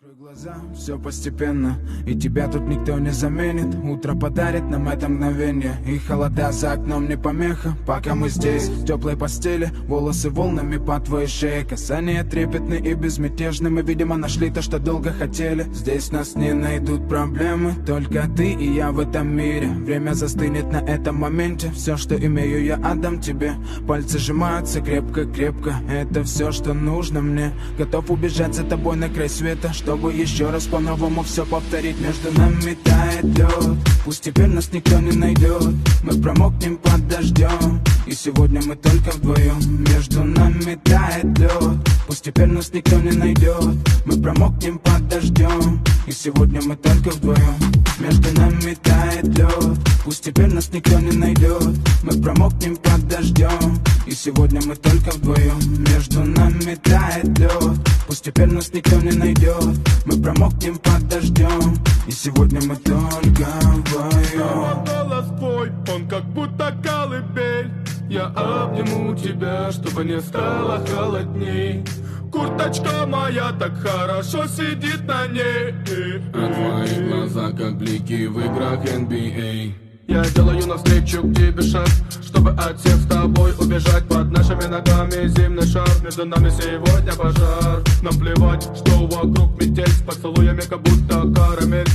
Закрой глаза, все постепенно, и тебя тут никто не заменит. Утро подарит нам это мгновение, и холода за окном не помеха. Пока мы здесь, в теплой постели, волосы волнами по твоей шее. Касания трепетны и безмятежны, мы, видимо, нашли то, что долго хотели. Здесь нас не найдут проблемы, только ты и я в этом мире. Время застынет на этом моменте, все, что имею, я отдам тебе. Пальцы сжимаются крепко-крепко, это все, что нужно мне. Готов убежать за тобой на край света, чтобы еще раз по-новому все повторить. Между нами тает лед, пусть теперь нас никто не найдет. Мы промокнем под дождем, и сегодня мы только вдвоем. Между нами тает лед, пусть теперь нас никто не найдет. Мы промокнем под дождем, и сегодня мы только вдвоем. Между нами тает лед, пусть теперь нас никто не найдет. Мы промокнем под дождем, и сегодня мы только вдвоем. Между нами тает лед, пусть теперь нас никто не найдет. Мы промокнем под дождем, и сегодня мы только вдвоем. Голос твой, он как будто колыбель. Я обниму тебя, чтобы не стало холодней. Курточка моя так хорошо сидит на ней. А твои глаза как блики в играх NBA. Я делаю навстречу к тебе шаг, чтобы от всех с тобой убежать. Под нашими ногами зимний шар, между нами сегодня пожар. Нам плевать, что вокруг метель, с поцелуями как будто карамель.